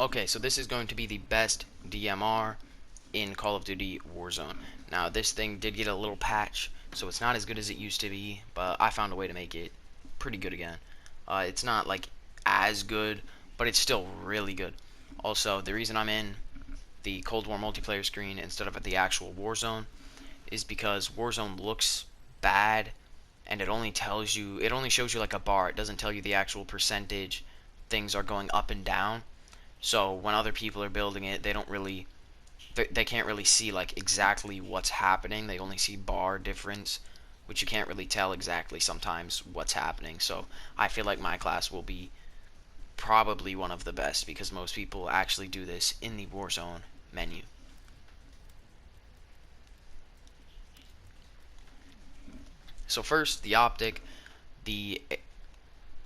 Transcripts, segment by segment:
Okay, so this is going to be the best DMR in Call of Duty Warzone. Now, this thing did get a little patch, so it's not as good as it used to be, but I found a way to make it pretty good again. It's not like as good, but it's still really good. Also, the reason I'm in the Cold War multiplayer screen instead of at the actual Warzone is because Warzone looks bad, and it only shows you like a bar. It doesn't tell you the actual percentage things are going up and down. So when other people are building it, they can't really see like exactly what's happening. They only see bar difference, which you can't really tell exactly sometimes what's happening. So I feel like my class will be probably one of the best because most people actually do this in the Warzone menu. So first, the Optic, the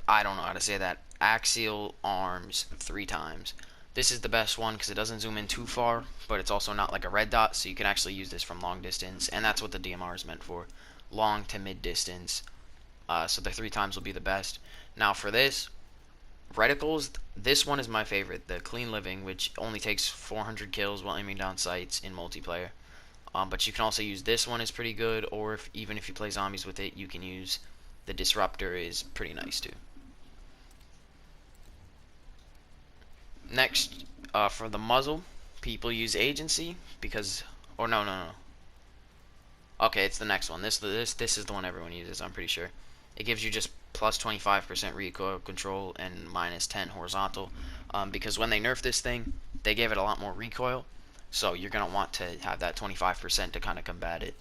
I don't know how to say that, axial arms 3 times. This is the best one because it doesn't zoom in too far, but it's also not like a red dot, so you can actually use this from long distance, and that's what the DMR is meant for, long to mid distance. So the 3 times will be the best. Now for this, reticles, this one is my favorite, the Clean Living, which only takes 400 kills while aiming down sights in multiplayer. But you can also use this one, is pretty good, or even if you play zombies with it, you can use the Disruptor, is pretty nice too. Next, for the muzzle, people use agency because, or no. Okay, it's the next one. This is the one everyone uses. I'm pretty sure. It gives you just plus 25% recoil control and minus 10 horizontal. Because when they nerf this thing, they gave it a lot more recoil. So you're gonna want to have that 25% to kind of combat it.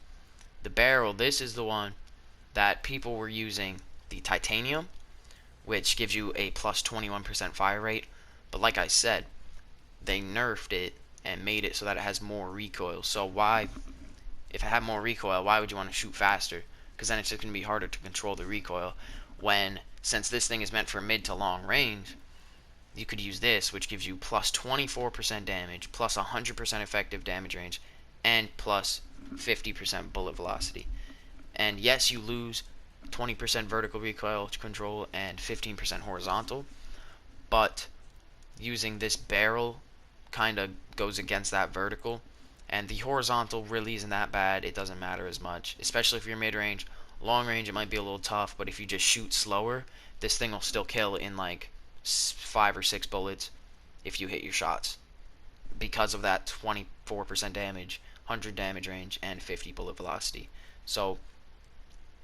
The barrel, this is the one that people were using the titanium, which gives you a plus 21% fire rate. But like I said, they nerfed it and made it so that it has more recoil. So why, if it had more recoil, why would you want to shoot faster? Because then it's just going to be harder to control the recoil. When, since this thing is meant for mid to long range, you could use this, which gives you plus 24% damage, plus 100% effective damage range, and plus 50% bullet velocity. And yes, you lose 20% vertical recoil control and 15% horizontal, but using this barrel kind of goes against that vertical, and the horizontal really isn't that bad. It doesn't matter as much, especially if you're mid-range. Long range it might be a little tough, but if you just shoot slower, this thing will still kill in like 5 or 6 bullets if you hit your shots, because of that 24% damage, 100 damage range, and 50 bullet velocity. So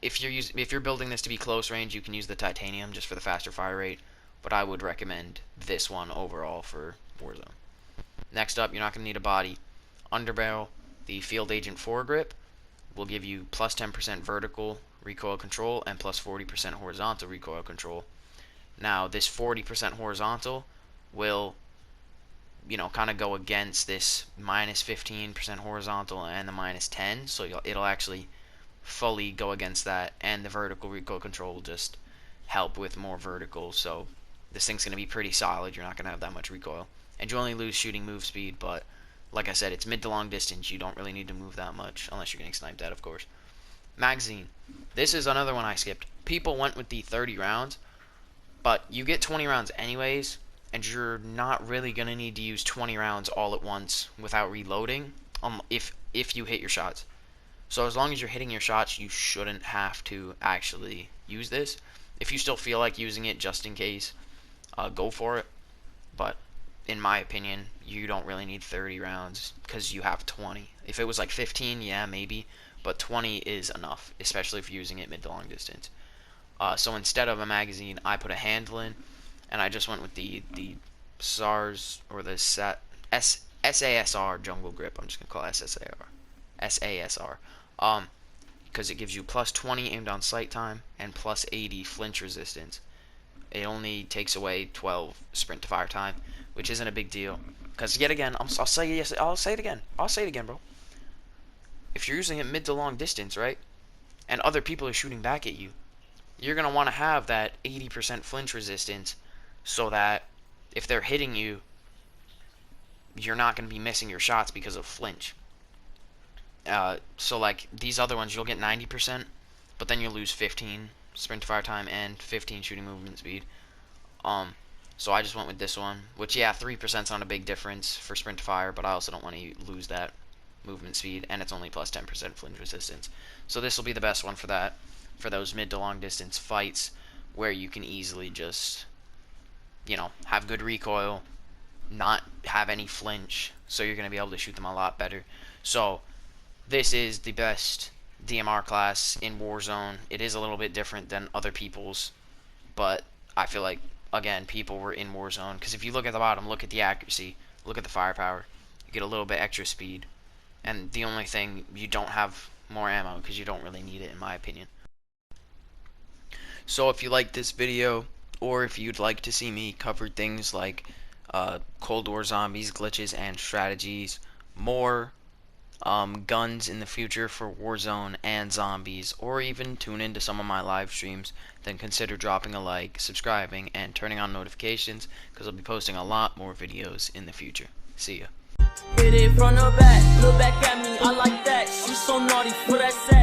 if you're building this to be close range, you can use the titanium just for the faster fire rate, but I would recommend this one overall for Warzone. Next up, you're not going to need a body. Underbarrel, the Field Agent foregrip, will give you plus 10% vertical recoil control and plus 40% horizontal recoil control. Now, this 40% horizontal will, kind of go against this minus 15% horizontal and the minus 10, so it'll actually fully go against that, and the vertical recoil control will just help with more vertical, so this thing's going to be pretty solid. You're not going to have that much recoil, and you only lose shooting move speed, but like I said, it's mid to long distance. You don't really need to move that much unless you're getting sniped at, of course. Magazine, this is another one I skipped. People went with the 30 rounds, but you get 20 rounds anyways, and you're not really going to need to use 20 rounds all at once without reloading if you hit your shots. So as long as you're hitting your shots, you shouldn't have to actually use this. If you still feel like using it just in case, go for it. But in my opinion, you don't really need 30 rounds because you have 20. If it was like 15, yeah, maybe, but 20 is enough, especially if you're using it mid to long distance. So instead of a magazine, I put a handle in, and I just went with the SARS or the SASR jungle grip. I'm just gonna call it SASR. Because it gives you plus 20 aimed on sight time and plus 80 flinch resistance. It only takes away 12 sprint to fire time, which isn't a big deal. Because yet again, I'll say it again, bro. If you're using it mid to long distance, right, and other people are shooting back at you, you're gonna want to have that 80% flinch resistance, so that if they're hitting you, you're not gonna be missing your shots because of flinch. So like these other ones, you'll get 90%, but then you'll lose 15 sprint to fire time and 15 shooting movement speed. So I just went with this one, which, yeah, 3% is not a big difference for sprint to fire, but I also don't want to lose that movement speed, and it's only plus 10% flinch resistance. So this will be the best one for that, for those mid to long distance fights where you can easily just, have good recoil, not have any flinch, so you're going to be able to shoot them a lot better. So this is the best DMR class in Warzone. It is a little bit different than other people's, but I feel like, again, people were in Warzone, because if you look at the bottom, look at the accuracy, look at the firepower, you get a little bit extra speed, and the only thing, you don't have more ammo, because you don't really need it, in my opinion. So if you like this video, or if you'd like to see me cover things like Cold War zombies, glitches, and strategies, more guns in the future for Warzone and zombies, or even tune into some of my live streams, then consider dropping a like, subscribing, and turning on notifications, because I'll be posting a lot more videos in the future. See ya. Hit it from the back, look back at me, I like that. She's so naughty for that.